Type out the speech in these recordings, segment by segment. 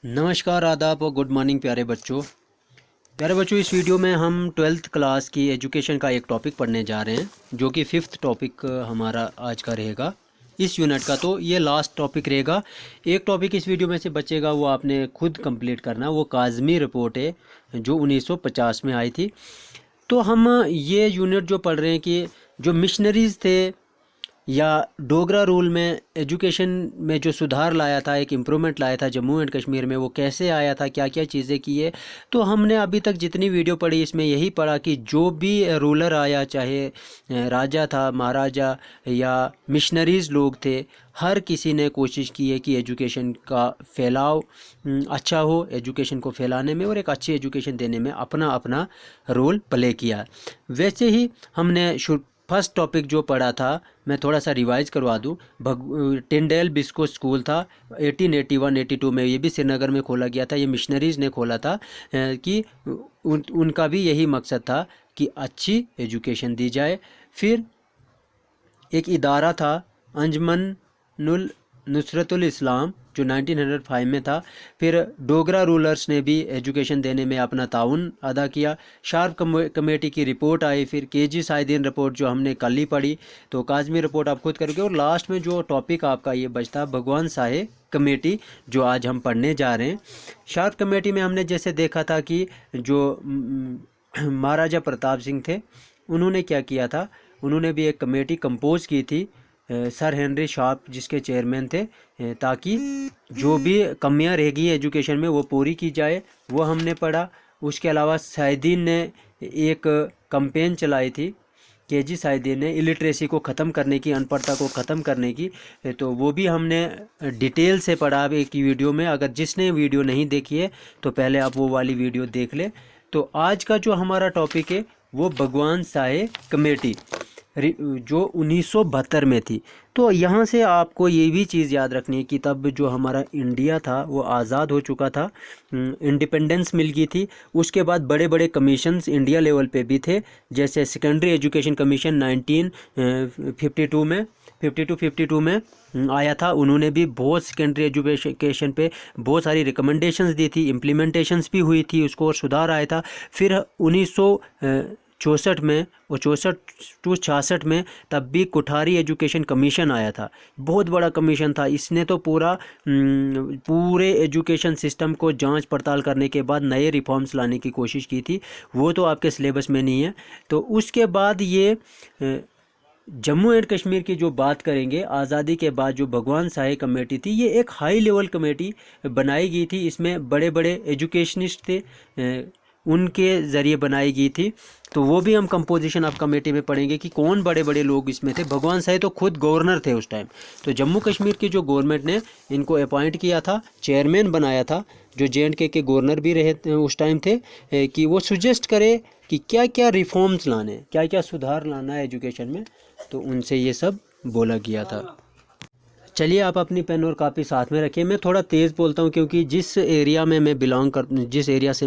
नमस्कार, आदाब और गुड मॉर्निंग प्यारे बच्चों। इस वीडियो में हम 12th क्लास की एजुकेशन का एक टॉपिक पढ़ने जा रहे हैं जो कि 5th टॉपिक हमारा आज का रहेगा इस यूनिट का। तो ये लास्ट टॉपिक रहेगा। एक टॉपिक इस वीडियो में से बचेगा, वो आपने खुद कंप्लीट करना। वो काज़मी रिपोर्ट है जो 1950 में आई थी। तो हम ये यूनिट जो पढ़ रहे हैं कि जो मिशनरीज़ थे या डोगरा रूल में एजुकेशन में जो सुधार लाया था, एक इम्प्रूवमेंट लाया था जम्मू एंड कश्मीर में, वो कैसे आया था, क्या क्या चीज़ें की है। तो हमने अभी तक जितनी वीडियो पढ़ी इसमें यही पढ़ा कि जो भी रूलर आया, चाहे राजा था, महाराजा या मिशनरीज़ लोग थे, हर किसी ने कोशिश की है कि एजुकेशन का फैलाव अच्छा हो, एजुकेशन को फैलाने में और एक अच्छी एजुकेशन देने में अपना अपना रोल प्ले किया। वैसे ही हमने फर्स्ट टॉपिक जो पढ़ा था, मैं थोड़ा सा रिवाइज करवा दूँ। टिंडेल बिस्को स्कूल था 1881-82 में, ये भी श्रीनगर में खोला गया था। ये मिशनरीज़ ने खोला था कि उनका भी यही मकसद था कि अच्छी एजुकेशन दी जाए। फिर एक इदारा था अंजमनुल नुसरतुल इस्लाम जो 1905 में था। फिर डोगरा रूलर्स ने भी एजुकेशन देने में अपना ताउन अदा किया। शार्प कमेटी की रिपोर्ट आई। फिर केजी साइदीन रिपोर्ट जो हमने कल ही पढ़ी। तो काज़मी रिपोर्ट आप खुद करोगे। और लास्ट में जो टॉपिक आपका ये बचता भगवान साहे कमेटी जो आज हम पढ़ने जा रहे हैं। शार्प कमेटी में हमने जैसे देखा था कि जो महाराजा प्रताप सिंह थे, उन्होंने क्या किया था, उन्होंने भी एक कमेटी कंपोज की थी, सर हेनरी शार्प जिसके चेयरमैन थे, ताकि जो भी कमियां रह गई एजुकेशन में वो पूरी की जाए। वो हमने पढ़ा। उसके अलावा साइदीन ने एक कैंपेन चलाई थी, केजी साइदीन ने, इलिटरेसी को ख़त्म करने की, अनपढ़ता को ख़त्म करने की। तो वो भी हमने डिटेल से पढ़ा एक वीडियो में। अगर जिसने वीडियो नहीं देखी है तो पहले आप वो वाली वीडियो देख ले। तो आज का जो हमारा टॉपिक है वो भगवान साहे कमेटी जो 1972 में थी। तो यहाँ से आपको ये भी चीज़ याद रखनी है कि तब जो हमारा इंडिया था वो आज़ाद हो चुका था, इंडिपेंडेंस मिल गई थी। उसके बाद बड़े बड़े कमीशंस इंडिया लेवल पे भी थे, जैसे सेकेंडरी एजुकेशन कमीशन 1952 में आया था। उन्होंने भी बहुत सेकेंडरी एजुकेशन पे बहुत सारी रिकमेंडेशंस दी थी, इम्प्लीमेंटेशंस भी हुई थी उसको, और सुधार आया था। फिर 1964 में और 64 में तब भी कोठारी एजुकेशन कमीशन आया था। बहुत बड़ा कमीशन था। इसने तो पूरे एजुकेशन सिस्टम को जांच पड़ताल करने के बाद नए रिफॉर्म्स लाने की कोशिश की थी। वो तो आपके सिलेबस में नहीं है। तो उसके बाद ये जम्मू एंड कश्मीर की जो बात करेंगे, आज़ादी के बाद जो भगवान साहे कमेटी थी, ये एक हाई लेवल कमेटी बनाई गई थी। इसमें बड़े बड़े एजुकेशनिस्ट थे, उनके ज़रिए बनाई गई थी। तो वो भी हम कंपोजिशन ऑफ कमेटी में पढ़ेंगे कि कौन बड़े बड़े लोग इसमें थे। भगवान साहे तो खुद गवर्नर थे उस टाइम। तो जम्मू कश्मीर की जो गवर्नमेंट ने इनको अपॉइंट किया था, चेयरमैन बनाया था, जो JNK के गवर्नर भी रहे उस टाइम थे, कि वो सुजेस्ट करे कि क्या क्या रिफॉर्म्स लाने, क्या क्या सुधार लाना है एजुकेशन में। तो उनसे ये सब बोला गया था। चलिए आप अपनी पेन और कापी साथ में रखिए। मैं थोड़ा तेज़ बोलता हूँ क्योंकि जिस एरिया से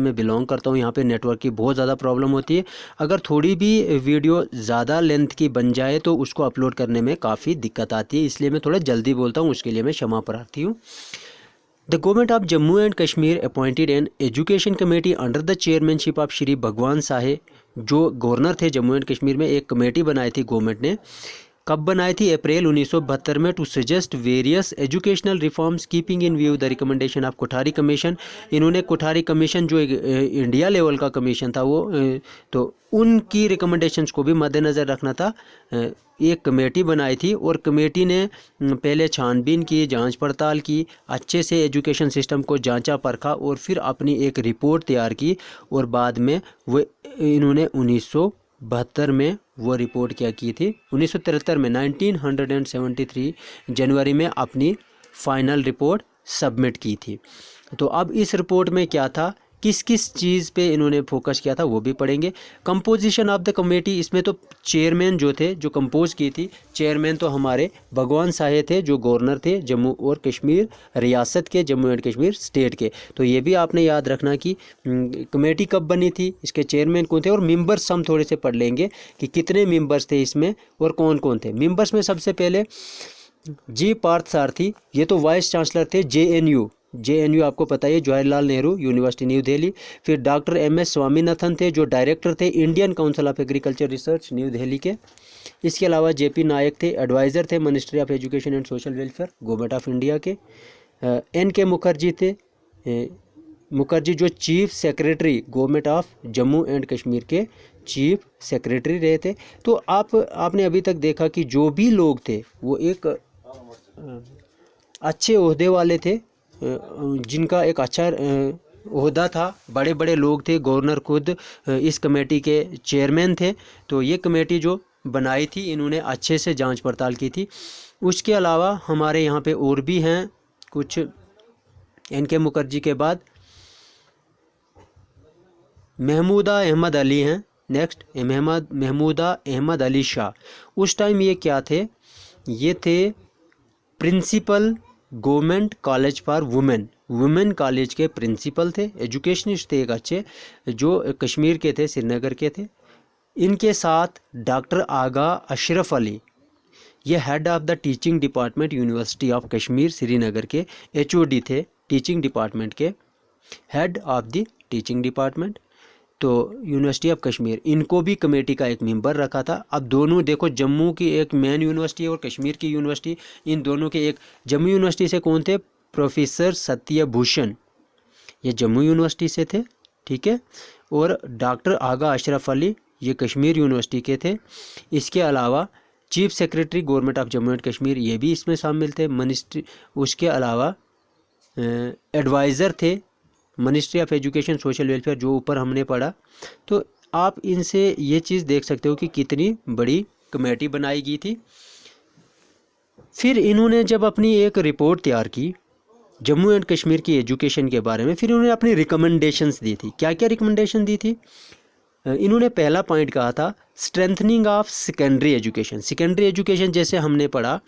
मैं बिलोंग करता हूँ यहाँ पे नेटवर्क की बहुत ज़्यादा प्रॉब्लम होती है। अगर थोड़ी भी वीडियो ज़्यादा लेंथ की बन जाए तो उसको अपलोड करने में काफ़ी दिक्कत आती है, इसलिए मैं थोड़ा जल्दी बोलता हूँ, उसके लिए मैं क्षमा प्रार्थी हूँ। The government of Jammu and Kashmir appointed an education committee under the chairmanship of Shri भगवान साहे। जो गवर्नर थे जम्मू एंड कश्मीर में, एक कमेटी बनाई थी गवर्नमेंट ने। कब बनाई थी? अप्रैल 1972 में, to suggest various educational reforms keeping in view the recommendation of Kothari commission. इन्होंने कोठारी कमीशन जो इंडिया लेवल का कमीशन था वो, तो उनकी रिकमेंडेशंस को भी मद्देनज़र रखना था। एक कमेटी बनाई थी और कमेटी ने पहले छानबीन की, जांच पड़ताल की, अच्छे से एजुकेशन सिस्टम को जांचा परखा और फिर अपनी एक रिपोर्ट तैयार की। और बाद में वो इन्होंने 1972 में वो रिपोर्ट क्या की थी, 1973 में 1973 जनवरी में अपनी फाइनल रिपोर्ट सबमिट की थी। तो अब इस रिपोर्ट में क्या था, किस किस चीज़ पे इन्होंने फोकस किया था, वो भी पढ़ेंगे। कंपोजिशन ऑफ द कमेटी, इसमें तो चेयरमैन जो थे, जो कंपोज की थी, चेयरमैन तो हमारे भगवान साहे थे जो गवर्नर थे जम्मू और कश्मीर रियासत के, जम्मू एंड कश्मीर स्टेट के। तो ये भी आपने याद रखना कि कमेटी कब बनी थी, इसके चेयरमैन कौन थे, और मेंबर्स हम थोड़े से पढ़ लेंगे कि कितने मेंबर्स थे इसमें और कौन कौन थे। मेंबर्स में सबसे पहले जी पार्थ सारथी, ये तो वाइस चांसलर थे JNU, JNU आपको पता है, जवाहरलाल नेहरू यूनिवर्सिटी न्यू दिल्ली। फिर डॉक्टर MS स्वामीनाथन थे जो डायरेक्टर थे Indian council of agriculture research new Delhi के। इसके अलावा JP नायक थे, एडवाइज़र थे ministry of education and social welfare government of India के। NK मुखर्जी थे, मुखर्जी जो chief secretary government of Jammu and Kashmir के चीफ सेक्रेटरी रहे थे। तो आपने अभी तक देखा कि जो भी लोग थे वो एक अच्छे ओहदे वाले थे, जिनका एक अच्छा ओहदा था, बड़े बड़े लोग थे। गवर्नर खुद इस कमेटी के चेयरमैन थे। तो ये कमेटी जो बनाई थी इन्होंने अच्छे से जांच पड़ताल की थी। उसके अलावा हमारे यहाँ पे और भी हैं कुछ। NK मुखर्जी के बाद महमूदा अहमद अली हैं। नेक्स्ट महमूदा अहमद अली शाह। उस टाइम ये क्या थे? ये थे principal government college for women college के प्रिंसिपल थे, एजुकेशनिस्ट थे एक अच्छे, जो कश्मीर के थे, श्रीनगर के थे। इनके साथ डॉक्टर आगा अशरफ अली, ये head of the teaching department university of Kashmir Srinagar के HOD थे, टीचिंग डिपार्टमेंट के head of the teaching department. तो यूनिवर्सिटी ऑफ कश्मीर, इनको भी कमेटी का एक मेंबर रखा था। अब दोनों देखो, जम्मू की एक मेन यूनिवर्सिटी और कश्मीर की यूनिवर्सिटी, इन दोनों के एक जम्मू यूनिवर्सिटी से कौन थे? प्रोफेसर सत्यभूषण, ये जम्मू यूनिवर्सिटी से थे, ठीक है। और डॉक्टर आगा अशरफ अली ये कश्मीर यूनिवर्सिटी के थे। इसके अलावा chief secretary government of Jammu and Kashmir ये भी इसमें शामिल थे, मिनिस्ट्री। उसके अलावा एडवाइज़र थे ministry of education social welfare, जो ऊपर हमने पढ़ा। तो आप इनसे ये चीज़ देख सकते हो कि कितनी बड़ी कमेटी बनाई गई थी। फिर इन्होंने जब अपनी एक रिपोर्ट तैयार की जम्मू एंड कश्मीर की एजुकेशन के बारे में, फिर इन्होंने अपनी रिकमेंडेशंस दी थी। क्या क्या रिकमेंडेशन दी थी? इन्होंने पहला पॉइंट कहा था strengthening of secondary education. Secondary education जैसे हमने पढ़ा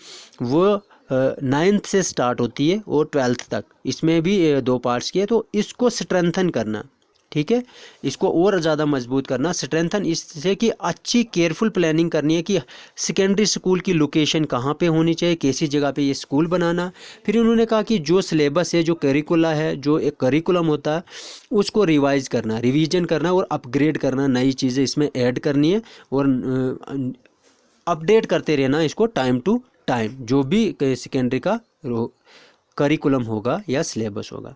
वो 9th से स्टार्ट होती है और 12th तक, इसमें भी 2 पार्ट्स किए। तो इसको स्ट्रेंथन करना, ठीक है, इसको और ज़्यादा मजबूत करना। स्ट्रेंथन इससे कि अच्छी केयरफुल प्लानिंग करनी है कि सेकेंडरी स्कूल की लोकेशन कहाँ पे होनी चाहिए, कैसी जगह पे ये स्कूल बनाना। फिर उन्होंने कहा कि जो सिलेबस है, जो करिकुला है, जो एक करिकुलम होता है, उसको रिवाइज करना, रिवीजन करना और अपग्रेड करना, नई चीज़ें इसमें ऐड करनी है और अपडेट करते रहना इसको टाइम टू टाइम, जो भी सेकेंडरी का करिकुलम होगा या सिलेबस होगा।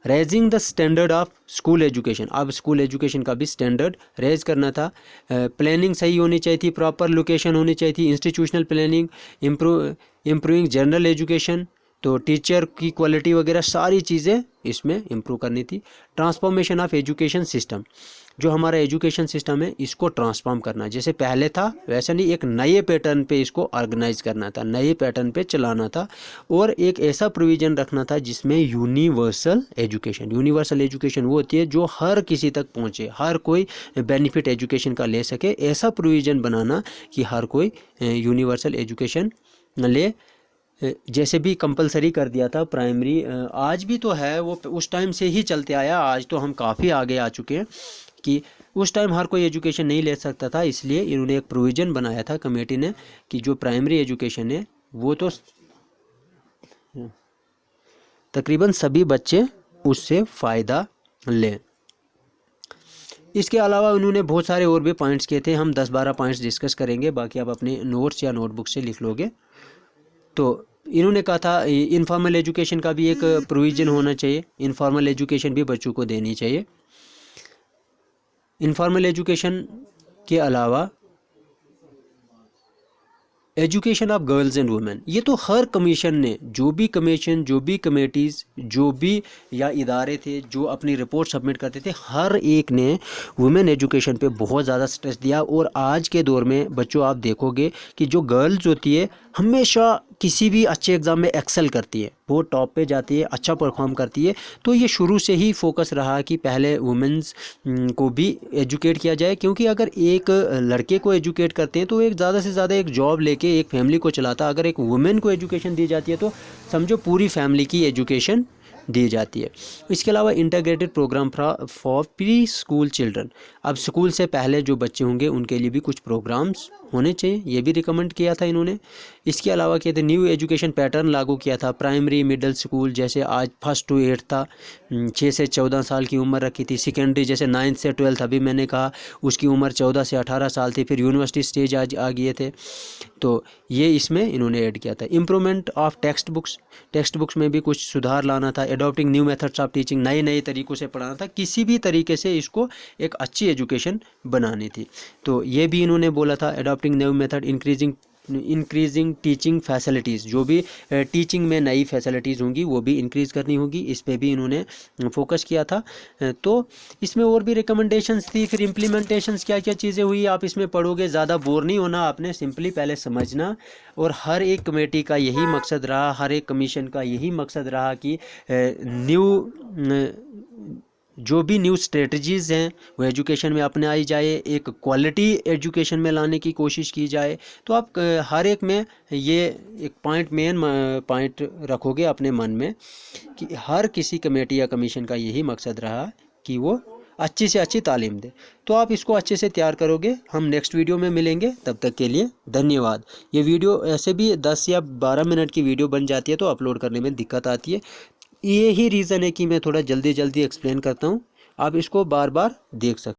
Raising the standard of school education, अब स्कूल एजुकेशन का भी स्टैंडर्ड रेज करना था। प्लानिंग सही होनी चाहिए थी, प्रॉपर लोकेशन होनी चाहिए थी, institutional planning, improving general education, तो टीचर की क्वालिटी वगैरह सारी चीज़ें इसमें इम्प्रूव करनी थी। ट्रांसफॉर्मेशन ऑफ एजुकेशन सिस्टम, जो हमारा एजुकेशन सिस्टम है इसको ट्रांसफॉर्म करना, जैसे पहले था वैसा नहीं, एक नए पैटर्न पे इसको ऑर्गेनाइज करना था, नए पैटर्न पे चलाना था। और एक ऐसा प्रोविज़न रखना था जिसमें यूनिवर्सल एजुकेशन वो होती है जो हर किसी तक पहुँचे, हर कोई बेनिफिट एजुकेशन का ले सके, ऐसा प्रोविज़न बनाना कि हर कोई यूनिवर्सल एजुकेशन ले। जैसे भी कंपलसरी कर दिया था प्राइमरी, आज भी तो है, वो उस टाइम से ही चलते आया। आज तो हम काफ़ी आगे आ चुके हैं कि उस टाइम हर कोई एजुकेशन नहीं ले सकता था, इसलिए इन्होंने एक प्रोविज़न बनाया था कमेटी ने कि जो प्राइमरी एजुकेशन है वो तो तकरीबन सभी बच्चे उससे फ़ायदा लें। इसके अलावा उन्होंने बहुत सारे और भी पॉइंट्स किए थे, हम 10-12 पॉइंट्स डिस्कस करेंगे, बाकी आप अपने नोट्स या नोटबुक से लिख लोगे। तो इन्होंने कहा था इनफॉर्मल एजुकेशन का भी एक प्रोविज़न होना चाहिए, इनफॉर्मल एजुकेशन भी बच्चों को देनी चाहिए। इनफॉर्मल एजुकेशन के अलावा education of girls and women, ये तो हर कमीशन ने, जो भी कमीशन, जो भी कमेटीज़, जो भी या इदारे थे जो अपनी रिपोर्ट सबमिट करते थे, हर एक ने वुमेन एजुकेशन पे बहुत ज़्यादा स्ट्रेस दिया। और आज के दौर में बच्चों आप देखोगे कि जो गर्ल्स होती है हमेशा किसी भी अच्छे एग्ज़ाम में एक्सेल करती है, वो टॉप पे जाती है, अच्छा परफॉर्म करती है। तो ये शुरू से ही फोकस रहा कि पहले वुमेन्स को भी एजुकेट किया जाए, क्योंकि अगर एक लड़के को एजुकेट करते हैं तो एक ज़्यादा से ज़्यादा एक जॉब लेके एक फैमिली को चलाता। अगर एक वुमेन को एजुकेशन दी जाती है तो समझो पूरी फैमिली की एजुकेशन दी जाती है। इसके अलावा integrated programme for preschool children, अब स्कूल से पहले जो बच्चे होंगे उनके लिए भी कुछ प्रोग्राम्स होने चाहिए, ये भी रिकमेंड किया था इन्होंने। इसके अलावा कहते न्यू एजुकेशन पैटर्न लागू किया था। प्राइमरी मिडिल स्कूल जैसे आज 1st to 8th था, 6 से 14 साल की उम्र रखी थी। सेकेंडरी जैसे 9th से 12th अभी मैंने कहा उसकी उम्र 14 से 18 साल थी। फिर यूनिवर्सिटी स्टेज आज आ गए थे, तो ये इसमें इन्होंने ऐड किया था। इम्प्रूवमेंट ऑफ टेक्स्ट बुक्स में भी कुछ सुधार लाना था। Adopting new methods of teaching, नए नए तरीक़ों से पढ़ाना था। किसी भी तरीके से इसको एक अच्छी एजुकेशन बनानी थी, तो ये भी इन्होंने बोला था। Adopting new method, increasing teaching facilities, जो भी टीचिंग में नई फैसिलिटीज़ होंगी वो भी इंक्रीज़ करनी होगी, इस पे भी इन्होंने फोकस किया था। तो इसमें और भी रिकमेंडेशंस थी। फिर इम्प्लीमेंटेशंस क्या क्या चीज़ें हुई आप इसमें पढ़ोगे, ज़्यादा बोर नहीं होना आपने, सिंपली पहले समझना। और हर एक कमेटी का यही मकसद रहा, हर एक कमीशन का यही मकसद रहा कि जो भी न्यू स्ट्रेटजीज़ हैं वो एजुकेशन में अपनाई जाए, एक क्वालिटी एजुकेशन में लाने की कोशिश की जाए। तो आप हर एक में ये एक मेन पॉइंट रखोगे अपने मन में कि हर किसी कमेटी या कमीशन का यही मकसद रहा कि वो अच्छी से अच्छी तालीम दे। तो आप इसको अच्छे से तैयार करोगे। हम नेक्स्ट वीडियो में मिलेंगे, तब तक के लिए धन्यवाद। ये वीडियो ऐसे भी 10 या 12 मिनट की वीडियो बन जाती है तो अपलोड करने में दिक्कत आती है। ये ही रीज़न है कि मैं थोड़ा जल्दी एक्सप्लेन करता हूँ, आप इसको बार बार देख सकते हैं।